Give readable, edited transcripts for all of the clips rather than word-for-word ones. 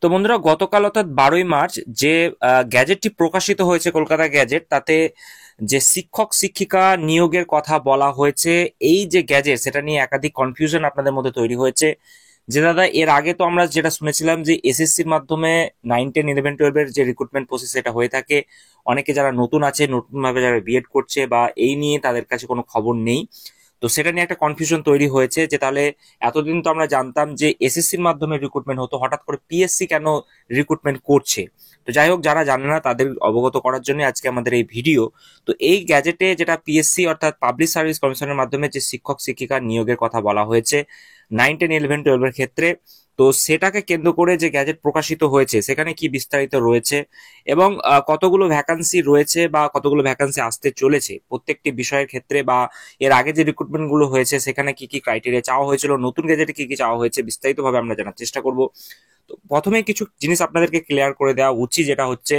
তো বন্ধুরা, গতকাল অর্থাৎ 12ই মার্চ যে গ্যাজেটটি প্রকাশিত হয়েছে, কলকাতা গ্যাজেট, তাতে যে শিক্ষক শিক্ষিকা নিয়োগের কথা বলা হয়েছে, এই যে গ্যাজেট, সেটা নিয়ে একাধিক কনফিউশন আপনাদের মধ্যে তৈরি হয়েছে। যে দাদা, এর আগে তো আমরা যেটা শুনেছিলাম যে এসএসসির মাধ্যমে 9, 10, 11, 12-এর যে রিক্রুটমেন্ট প্রসেস সেটা হয়ে থাকে। অনেকে যারা নতুন আছে, নতুনভাবে যারা বিএড করছে বা এই নিয়ে তাদের কাছে কোনো খবর নেই। তো সেটা নিয়ে একটা কনফিউশন তৈরি হয়েছে যে তাহলে এতদিন তো আমরা জানতাম যে এসএসসির মাধ্যমে রিক্রুটমেন্ট হতো, হঠাৎ করে পিএসসি কেন রিক্রুটমেন্ট করছে। তো যাই হোক, যারা জানে না তাদের অবগত করার জন্য আজকে আমাদের এই ভিডিও। তো এই গ্যাজেটে যেটা পিএসসি অর্থাৎ পাবলিক সার্ভিস কমিশনের মাধ্যমে যে শিক্ষক শিক্ষিকা নিয়োগের কথা বলা হয়েছে 9, 10, 11, 12-এর ক্ষেত্রে, তো সেটাকে কেন্দ্র করে যে গ্যাজেট প্রকাশিত হয়েছে সেখানে কি বিস্তারিত রয়েছে এবং কতগুলো ভ্যাকান্সি রয়েছে বা কতগুলো ভ্যাকান্সি আসতে চলেছে প্রত্যেকটি বিষয়ের ক্ষেত্রে, বা এর আগে যে রিক্রুটমেন্ট গুলো হয়েছে সেখানে কি কি ক্রাইটেরিয়া চাওয়া হয়েছিল, নতুন গ্যাজেটে কি কি চাওয়া হয়েছে, বিস্তারিতভাবে আমরা জানার চেষ্টা করব। তো প্রথমে কিছু জিনিস আপনাদেরকে ক্লিয়ার করে দেওয়া উচিত, যেটা হচ্ছে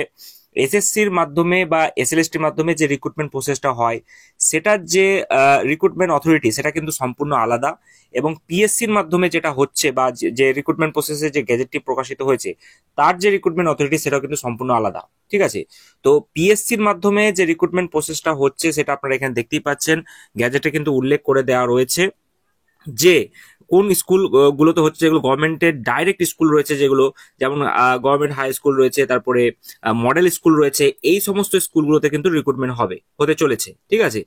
এসএসসির মাধ্যমে বা এসএলএসটির মাধ্যমে যে রিক্রুটমেন্ট প্রসেসটা হয়, সেটার যে রিক্রুটমেন্ট অথরিটি সেটা কিন্তু সম্পূর্ণ আলাদা। এবং পিএসসির মাধ্যমে যেটা হচ্ছে বা যে রিক্রুটমেন্ট প্রসেসে যে গ্যাজেটটি প্রকাশিত হয়েছে, তার যে রিক্রুটমেন্ট অথরিটি সেটাও কিন্তু সম্পূর্ণ আলাদা। ঠিক আছে। তো পিএসসির মাধ্যমে যে রিক্রুটমেন্ট প্রসেসটা হচ্ছে সেটা আপনারা এখানে দেখতেই পাচ্ছেন, গ্যাজেটে কিন্তু উল্লেখ করে দেওয়া রয়েছে যে কোন স্কুল গুলোতে হচ্ছে, যেগুলো গভর্নমেন্টের ডাইরেক্ট স্কুল রয়েছে, যেগুলো যেমন গভর্নমেন্ট হাই স্কুল রয়েছে, তারপরে মডেল স্কুল রয়েছে, এই সমস্ত স্কুলগুলোতে কিন্তু রিক্রুটমেন্ট হতে চলেছে। ঠিক আছে।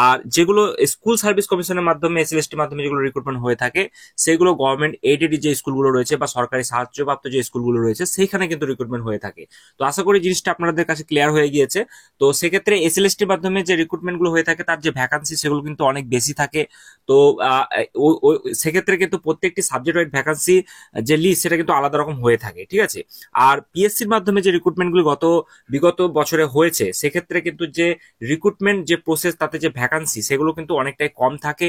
আর যেগুলো স্কুল সার্ভিস কমিশনের মাধ্যমে, এসএলএসটির মাধ্যমে যেগুলো রিক্রুটমেন্ট হয়ে থাকে, সেগুলো গভর্নমেন্ট এইডেড যে স্কুলগুলো রয়েছে বা সরকারি সাহায্যপ্রাপ্ত যে স্কুলগুলো রয়েছে সেইখানে কিন্তু রিক্রুটমেন্ট হয়ে থাকে। তো আশা করি জিনিসটা আপনাদের কাছে ক্লিয়ার হয়ে গিয়েছে। তো সেক্ষেত্রে এসএলএসটির মাধ্যমে যে রিক্রুটমেন্ট গুলো হয়ে থাকে তার যে ভ্যাকান্সি সেগুলো কিন্তু অনেক বেশি থাকে। তো সেক্ষেত্রে কিন্তু প্রত্যেকটি সাবজেক্ট ওয়াইজ ভ্যাকান্সি যে লিস্ট সেটা কিন্তু আলাদা রকম হয়ে থাকে। ঠিক আছে। আর পিএসসির মাধ্যমে যে রিক্রুটমেন্টগুলো বিগত বছরে হয়েছে, সেক্ষেত্রে কিন্তু যে রিক্রুটমেন্ট যে প্রসেস, তাতে যে ভ্যাকান্সি সেগুলো কিন্তু অনেকটাই কম থাকে।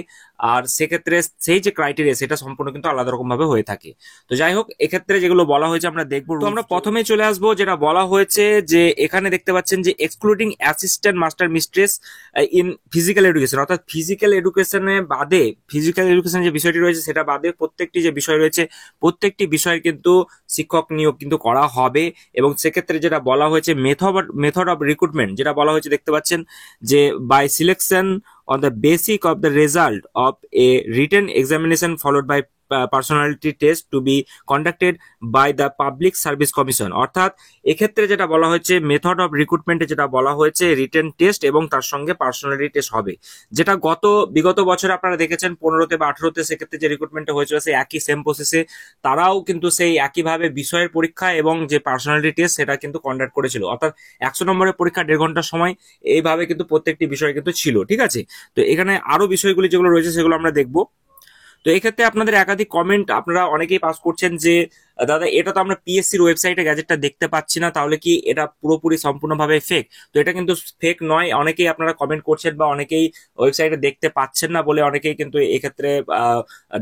আর সেক্ষেত্রে সেই যে ক্রাইটেরিয়া সেটা সম্পূর্ণ কিন্তু আলাদা রকম ভাবে হয়ে থাকে। তো যাই হোক, এক্ষেত্রে যেগুলো বলা হয়েছে আমরা দেখবো। তো আমরা প্রথমে চলে আসবো, যেটা বলা হয়েছে যে এখানে দেখতে পাচ্ছেন যে excluding assistant master mistress in physical education, অর্থাৎ ফিজিক্যাল এডুকেশনে বাদে, ফিজিক্যাল এডুকেশন যে বিষয়টি রয়েছে সেটা বাদে প্রত্যেকটি যে বিষয় রয়েছে, প্রত্যেকটি বিষয়ের কিন্তু শিক্ষক নিয়োগ কিন্তু করা হবে। এবং সেক্ষেত্রে যেটা বলা হয়েছে মেথড অফ রিক্রুটমেন্ট, যেটা বলা হয়েছে দেখতে পাচ্ছেন যে by selection on the basic of the result of a written examination followed by personality test to be conducted by the Public Service Commission। অর্থাৎ এক্ষেত্রে যেটা বলা হয়েছে, মেথড অফ রিক্রুটমেন্টে যেটা বলা হয়েছে রিটেন টেস্ট এবং তার সঙ্গে পার্সোনালিটি টেস্ট হবে। যেটা বিগত বছরে আপনারা দেখেছেন 15তে বা 18তে, সেক্ষেত্রে যে রিক্রুটমেন্ট হয়েছিল সেই একই সেম প্রসেসে তারাও কিন্তু সেই একইভাবে বিষয়ের পরীক্ষা এবং যে পার্সোনালিটি টেস্ট সেটা কিন্তু কন্ডাক্ট করেছিল। অর্থাৎ 100 নম্বরের পরীক্ষা 1.5 ঘন্টার সময়, এইভাবে কিন্তু প্রত্যেকটি বিষয় কিন্তু ছিল। ঠিক আছে। তো এখানে আরো বিষয়গুলি যেগুলো রয়েছে সেগুলো আমরা দেখবো। তো এক্ষেত্রে আপনাদের একাধিক কমেন্ট আপনারা অনেকেই পাস করছেন যে দাদা, এটা তো আমরা পিএসসির ওয়েবসাইটে গ্যাজেটটা দেখতে পাচ্ছি না, তাহলে কি এটা পুরোপুরি সম্পূর্ণভাবে ফেক? তো এটা কিন্তু ফেক নয়। অনেকেই আপনারা কমেন্ট করছেন বা অনেকেই ওয়েবসাইটে দেখতে পাচ্ছেন না বলে অনেকেই কিন্তু এক্ষেত্রে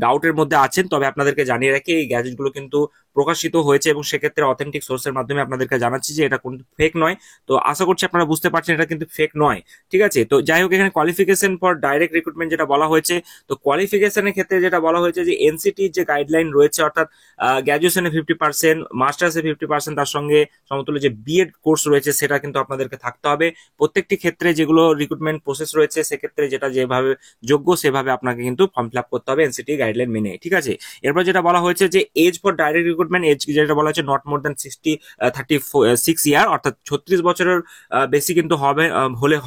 ডাউটের মধ্যে আছেন। তবে আপনাদেরকে জানিয়ে রাখি, এই গ্যাজেটগুলো কিন্তু প্রকাশিত হয়েছে এবং সেক্ষেত্রে অথেন্টিক সোর্সের মাধ্যমে আপনাদেরকে জানাচ্ছি যে এটা কিন্তু ফেক নয়। তো আশা করছি আপনারা বুঝতে পারছেন এটা কিন্তু ফেক নয়। ঠিক আছে। তো যাই হোক, এখানে কোয়ালিফিকেশন ফর ডাইরেক্ট রিক্রুটমেন্ট যেটা বলা হয়েছে, তো কোয়ালিফিকেশনের ক্ষেত্রে যেটা বলা হয়েছে যে এনসিটির যে গাইডলাইন রয়েছে, অর্থাৎ গ্র্যাজুয়েশনে 50%, মাস্টার্সে 50%, তার সঙ্গে সমতুল্য যে বিএড কোর্স রয়েছে সেটা কিন্তু আপনাদেরকে থাকতে হবে। প্রত্যেকটি ক্ষেত্রে যেগুলো রিক্রুটমেন্ট প্রসেস রয়েছে সেক্ষেত্রে যেটা যেভাবে যোগ্য সেভাবে আপনাকে কিন্তু ফর্ম ফিল আপ করতে হবে এনসিটি গাইডলাইন মেনে। ঠিক আছে। এরপর যেটা বলা হয়েছে যে age for direct recruitment, age যেটা বলা হচ্ছে নট মোর দ্যান 36 ইয়ার, অর্থাৎ 36 বছরের বেশি কিন্তু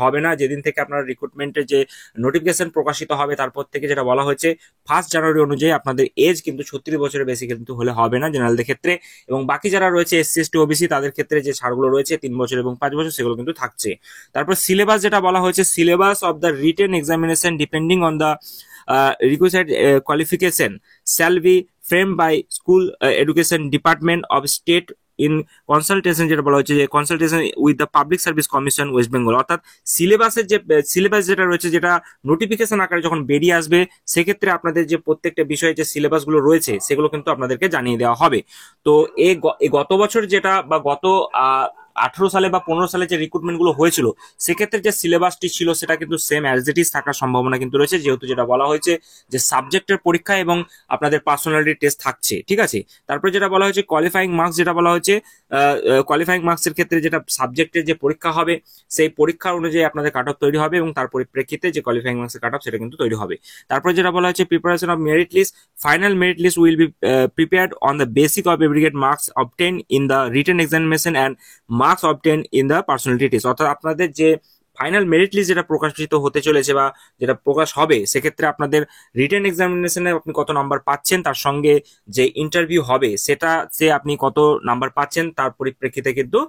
হবে না। যেদিন থেকে আপনার রিক্রুটমেন্টের যে নোটিফিকেশন প্রকাশিত হবে তারপর থেকে যেটা বলা হয়েছে 1 জানুয়ারি অনুযায়ী আপনাদের এজ কিন্তু 36 বছরের বেশি কিন্তু হলে হবে না জেনারেলদের ক্ষেত্রে। এবং বাকি যারা রয়েছে এসসি এসটি ওবিসি তাদের ক্ষেত্রে যে ছাড়গুলো রয়েছে 3 বছর এবং 5 বছর সেগুলো কিন্তু থাকছে। তারপর সিলেবাস যেটা বলা হয়েছে, syllabus of the written examination depending on the requisite qualification shall be framed by school education department of state in consultation, যেটা বলা হচ্ছে যে consultation with the public service commission West Bengal. অর্থাৎ সিলেবাস যেটা রয়েছে, যেটা নোটিফিকেশন আকারে যখন বেরিয়ে আসবে সেক্ষেত্রে আপনাদের যে প্রত্যেকটা বিষয়ে যে সিলেবাস গুলো রয়েছে সেগুলো কিন্তু আপনাদেরকে জানিয়ে দেওয়া হবে। তো গত বছর যেটা বা গত সালে বা 15 সালে যে রিক্রুটমেন্ট গুলো হয়েছিল সেক্ষেত্রে যে সিলেবাসটি ছিল সেটা কিন্তু সেম অ্যাজ ইট ইজ থাকার সম্ভাবনা কিন্তু রয়েছে, যেহেতু যেটা বলা হয়েছে যে সাবজেক্টের পরীক্ষা এবং আপনাদের পার্সোনালিটি টেস্ট থাকছে। ঠিক আছে, তারপরে যেটা বলা হয়েছে কোয়ালিফাইং মার্কস, যেটা বলা হয়েছে কোয়ালিফাইং মার্কসের ক্ষেত্রে যেটা সাবজেক্টের যে পরীক্ষা হবে সেই পরীক্ষা অনুযায়ী আপনাদের কাট অফ তৈরি হবে এবং তার পরিপ্রেক্ষিতে যে কোয়ালিফাইং মার্কসের কাট অফ সেটা কিন্তু তৈরি হবে। তারপরে যেটা বলা হয়েছে preparation of merit list, final merit list will be prepared on the basis of aggregate marks obtained in the written examination and marks obtained in the personality test। অর্থাৎ আপনাদের যে ফাইনাল মেরিট লিস্ট যেটা প্রকাশিত হতে চলেছে বা যেটা প্রকাশ হবে সেক্ষেত্রে আপনাদের রিটেন এক্সামিনেশনে আপনি কত নাম্বার পাচ্ছেন, তার সঙ্গে যে ইন্টারভিউ হবে সেটা আপনি কত নাম্বার পাচ্ছেন তার পরিপ্রেক্ষিতে কিন্তু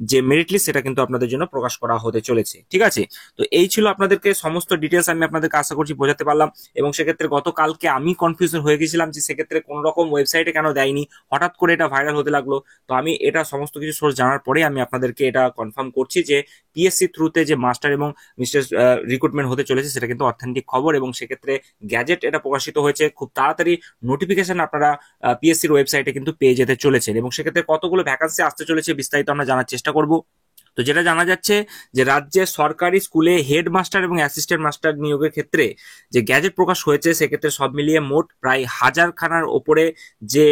যে মেরিট লিস্ট সেটা কিন্তু আপনাদের জন্য প্রকাশ করা হতে চলেছে। ঠিক আছে, তো এই ছিল আপনাদেরকে সমস্ত ডিটেলস আমি আপনাদেরকে আশা করছি বোঝাতে পারলাম। এবং সেক্ষেত্রে গতকালকে আমি কনফিউশন হয়ে গেছিলাম যে সেক্ষেত্রে কোন রকম ওয়েবসাইটে কেন দেয়নি, হঠাৎ করে এটা ভাইরাল হতে লাগলো। তো আমি এটা সমস্ত কিছু সোর্স জানার পরে আমি আপনাদেরকে এটা কনফার্ম করছি যে পিএসসি থ্রুতে যে মাস্টার এবং মিস্টার রিক্রুটমেন্ট হতে চলেছে সেটা কিন্তু অথেন্টিক খবর। এবং সেক্ষেত্রে গ্যাজেট এটা প্রকাশিত হয়েছে, খুব তাড়াতাড়ি নোটিফিকেশন আপনারা পিএসসির ওয়েবসাইটে কিন্তু পেয়ে যেতে চলেছেন। এবং সেক্ষেত্রে কতগুলো ভ্যাকান্সি আসতে চলেছে বিস্তারিত আমরা জানার চেষ্টা করব। তো যেটা জানা যাচ্ছে যে রাজ্যে সরকারি স্কুলে হেডমাস্টার এবং অ্যাসিস্ট্যান্ট মাস্টার নিয়োগের ক্ষেত্রে যে গ্যাজেট প্রকাশ হয়েছে সেক্ষেত্রে সব মিলিয়ে মোট প্রায় 1000 খানার ওপরে যে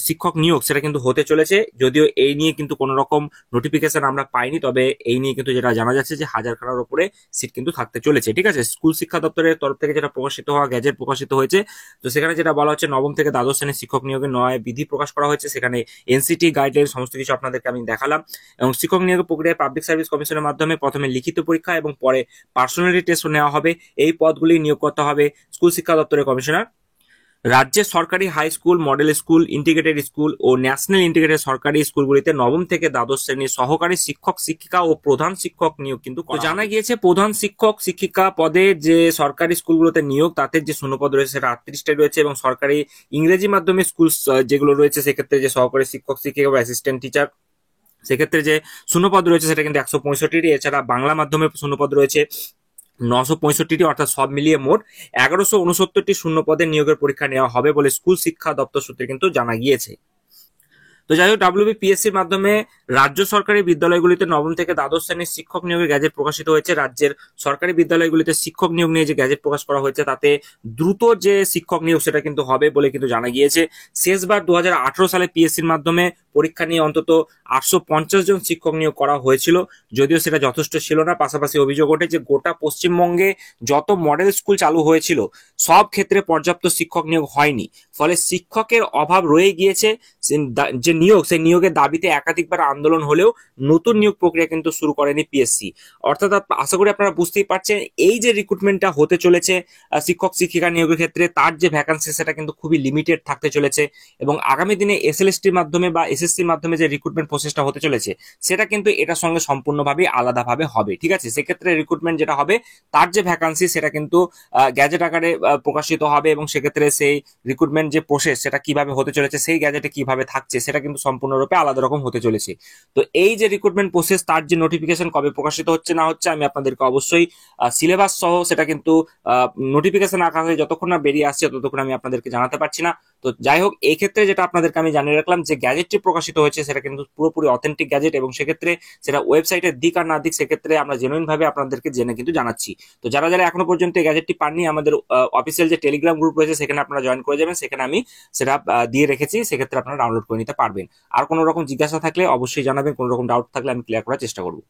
শিক্ষক নিয়োগ সেটা কিন্তু হতে চলেছে। যদিও এই নিয়ে কিন্তু কোনো রকম নোটিফিকেশন আমরা পাইনি, তবে এই নিয়ে কিন্তু যেটা জানা যাচ্ছে যে 1000 খানার ওপরে সিট কিন্তু থাকতে চলেছে। ঠিক আছে, স্কুল শিক্ষা দপ্তরের তরফ থেকে যেটা প্রকাশিত হওয়া গ্যাজেট প্রকাশিত হয়েছে, তো সেখানে যেটা বলা হচ্ছে নবম থেকে দ্বাদশ শ্রেণীর শিক্ষক নিয়োগের নয় বিধি প্রকাশ করা হয়েছে। সেখানে এনসিটি গাইডলাইন সমস্ত কিছু আপনাদেরকে আমি দেখালাম। এবং শিক্ষক নিয়োগ প্রক্রিয়ায় পাবলিক সার্ভিস কমিশনের মাধ্যমে প্রথমে লিখিত পরীক্ষা এবং পরে পার্সোনালিটি টেস্ট নেওয়া হবে। এই পদগুলি নিয়োগ করতে হবে স্কুল শিক্ষা দপ্তরের কমিশনার। রাজ্যের সরকারি high school, model school, integrated school ও ন্যাশনাল ইন্টিগ্রেটেড সরকারি স্কুলগুলিতে নবম থেকে দ্বাদশ শ্রেণীর সহকারী শিক্ষক শিক্ষিকা ও প্রধান শিক্ষক নিয়োগ কিন্তু জানা গিয়েছে। প্রধান শিক্ষক শিক্ষিকা পদে যে সরকারি স্কুলগুলোতে নিয়োগ তাতে যে শূন্যপদ রয়েছে সেটা 38টাই রয়েছে। এবং সরকারি ইংরেজি মাধ্যমে স্কুল যেগুলো রয়েছে সেক্ষেত্রে যে সহকারী শিক্ষক শিক্ষিকা বা অ্যাসিস্ট্যান্ট টিচার সেক্ষেত্রে যে শূন্যপদ রয়েছে সেটা কিন্তু 165টি। এছাড়া বাংলা মাধ্যমে শূন্যপদ রয়েছে 965টি, অর্থাৎ সব মিলিয়ে মোট 1169টি শূন্য পদে নিয়োগের পরীক্ষা নেওয়া হবে বলে স্কুল শিক্ষা দপ্তর সূত্রে কিন্তু জানা গিয়েছে। তো যাই হোক, ডাব্লিউবিপিএসসির মাধ্যমে রাজ্য সরকারি বিদ্যালয়গুলিতে নবম থেকে দ্বাদশ শ্রেণীর শিক্ষক নিয়োগের গ্যাজেট প্রকাশিত হয়েছে। রাজ্যের সরকারি বিদ্যালয়গুলিতে শিক্ষক নিয়োগ নিয়ে যে গ্যাজেট প্রকাশ করা হয়েছে তাতে দ্রুত যে শিক্ষক নিয়োগ সেটা কিন্তু হবে বলে কিন্তু জানা গিয়েছে। শেষবার 2018 সালে পিএসসির মাধ্যমে পরীক্ষা নিয়ে অন্তত 850 জন শিক্ষক নিয়োগ করা হয়েছিল, যদিও সেটা যথেষ্ট ছিল না। পাশাপাশি অভিযোগ ওঠে যে গোটা পশ্চিমবঙ্গে যত মডেল স্কুল চালু হয়েছিল সব ক্ষেত্রে পর্যাপ্ত শিক্ষক নিয়োগ হয়নি, ফলে শিক্ষকের অভাব রয়ে গিয়েছে। যে নিয়োগ সেই নিয়োগের দাবিতে একাধিকবার আন্দোলন হলেও নতুন নিয়োগ প্রক্রিয়া কিন্তু শুরু করেনি পিএসসি। অর্থাৎ আশা করি আপনারা বুঝতেই পারছেন এই যে রিক্রুটমেন্টটা হতে চলেছে শিক্ষক শিক্ষিকা নিয়োগের ক্ষেত্রে তার যে ভ্যাকান্সি সেটা কিন্তু খুবই লিমিটেড থাকতে চলেছে। এবং আগামী দিনে এসএলএসটির মাধ্যমে বা এসএসসির মাধ্যমে যে রিক্রুটমেন্ট প্রসেসটা হতে চলেছে সেটা কিন্তু এটার সঙ্গে সম্পূর্ণভাবে আলাদাভাবে হবে। ঠিক আছে, সেক্ষেত্রে রিক্রুটমেন্ট যেটা হবে তার যে ভ্যাকান্সি সেটা কিন্তু গ্যাজেট আকারে প্রকাশিত হবে। এবং সেক্ষেত্রে সেই রিক্রুটমেন্ট যে প্রসেস সেটা কিভাবে হতে চলেছে, সেই গ্যাজেটে কিভাবে থাকছে সেটা কিন্তু সম্পূর্ণরূপে আলাদা রকম হতে চলেছে। তো এই যে রিক্রুটমেন্ট প্রসেস তার যে নোটিফিকেশন কবে প্রকাশিত হচ্ছে না হচ্ছে আমি আপনাদেরকে অবশ্যই সিলেবাস সহ সেটা কিন্তু নোটিফিকেশন আকারে যতক্ষণ না বেরিয়ে আসছে ততক্ষণ আমি আপনাদেরকে জানাতে পারছি না। তো যাই হোক, এই ক্ষেত্রে যেটা আপনাদেরকে আমি জানিয়ে রাখলাম যে গ্যাজেটটি প্রকাশিত হয়েছে সেটা কিন্তু পুরোপুরি অথেন্টিক গ্যাজেট। এবং সেক্ষেত্রে সেটা ওয়েবসাইটের দিক আর না দিক সেক্ষেত্রে আমরা জেনুইন ভাবে আপনাদেরকে জেনে কিন্তু জানাচ্ছি। তো যারা যারা এখনো পর্যন্ত এই গ্যাজেটটি পাননি আমাদের অফিসিয়াল যে টেলিগ্রাম গ্রুপ রয়েছে সেখানে আপনারা জয়েন করে যাবেন, সেখানে আমি সেটা দিয়ে রেখেছি, সেক্ষেত্রে আপনারা ডাউনলোড করে নিতে পারবেন। আর কোনো রকম জিজ্ঞাসা থাকলে অবশ্যই জানাবেন, কোনো রকম ডাউট থাকলে আমি ক্লিয়ার করার চেষ্টা করবো।